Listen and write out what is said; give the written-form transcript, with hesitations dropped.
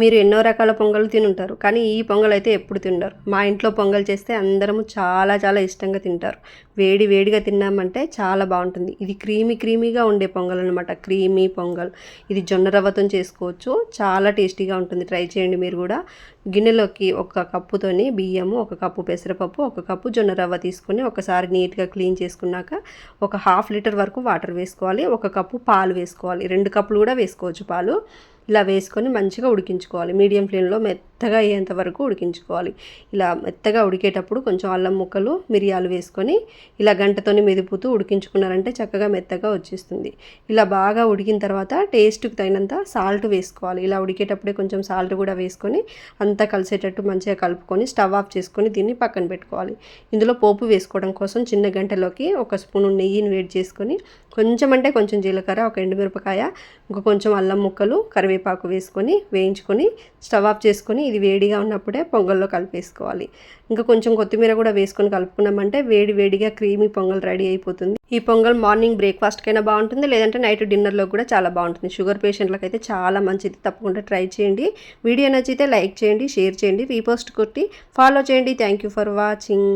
మీరు ఎన్నో రకాల పొంగలు తినుంటారు, కానీ ఈ పొంగల్ అయితే ఎప్పుడు తినరు. మా ఇంట్లో పొంగల్ చేస్తే అందరము చాలా చాలా ఇష్టంగా తింటారు. వేడి వేడిగా తిన్నామంటే చాలా బాగుంటుంది. ఇది క్రీమీగా ఉండే పొంగల్ అనమాట, క్రీమీ పొంగల్. ఇది జొన్న రవ్వతో చేసుకోవచ్చు, చాలా టేస్టీగా ఉంటుంది. ట్రై చేయండి మీరు కూడా. గిన్నెలోకి ఒక కప్పుతోని బియ్యము, ఒక కప్పు పెసరపప్పు, ఒక కప్పు జొన్న రవ్వ తీసుకొని ఒకసారి నీట్గా క్లీన్ చేసుకున్నాక ఒక 1/2 లీటర్ వరకు వాటర్ వేసుకోవాలి. ఒక కప్పు పాలు వేసుకోవాలి, 2 కప్పులు కూడా వేసుకోవచ్చు పాలు. ఇలా వేసుకొని మంచిగా ఉడికించుకోవాలి. మీడియం ఫ్లేమ్లో మెత్తగా అయ్యేంత వరకు ఉడికించుకోవాలి. ఇలా మెత్తగా ఉడికేటప్పుడు కొంచెం అల్లం ముక్కలు, మిరియాలు వేసుకొని ఇలా గంటతోని మెదుపుతూ ఉడికించుకున్నారంటే చక్కగా మెత్తగా వచ్చేస్తుంది. ఇలా బాగా ఉడికిన తర్వాత టేస్ట్కి తగినంత సాల్ట్ వేసుకోవాలి. ఇలా ఉడికేటప్పుడే కొంచెం సాల్ట్ కూడా వేసుకొని అంతా కలిసేటట్టు మంచిగా కలుపుకొని స్టవ్ ఆఫ్ చేసుకొని దీన్ని పక్కన పెట్టుకోవాలి. ఇందులో పోపు వేసుకోవడం కోసం చిన్న గంటలోకి 1 స్పూను నెయ్యిని వేడి చేసుకొని కొంచెం అంటే కొంచెం జీలకర్ర, ఒక ఎండుమిరపకాయ, ఇంకా కొంచెం అల్లం ముక్కలు, కరివేపాకు వేసుకొని వేయించుకొని స్టవ్ ఆఫ్ చేసుకొని ఇది వేడిగా ఉన్నప్పుడే పొంగల్లో కలిపేసుకోవాలి. ఇంకా కొంచెం కొత్తిమీర కూడా వేసుకొని కలుపుకున్నామంటే వేడి వేడిగా క్రీమీ పొంగల్ రెడీ అయిపోతుంది. ఈ పొంగల్ మార్నింగ్ బ్రేక్ఫాస్ట్కైనా బాగుంటుంది, లేదంటే నైట్ డిన్నర్లో కూడా చాలా బాగుంటుంది. షుగర్ పేషెంట్లకు అయితే చాలా మంచిది, తప్పకుండా ట్రై చేయండి. వీడియో నచ్చితే లైక్ చేయండి, షేర్ చేయండి, రీపోస్ట్ కొట్టి ఫాలో చేయండి. Thank you for watching.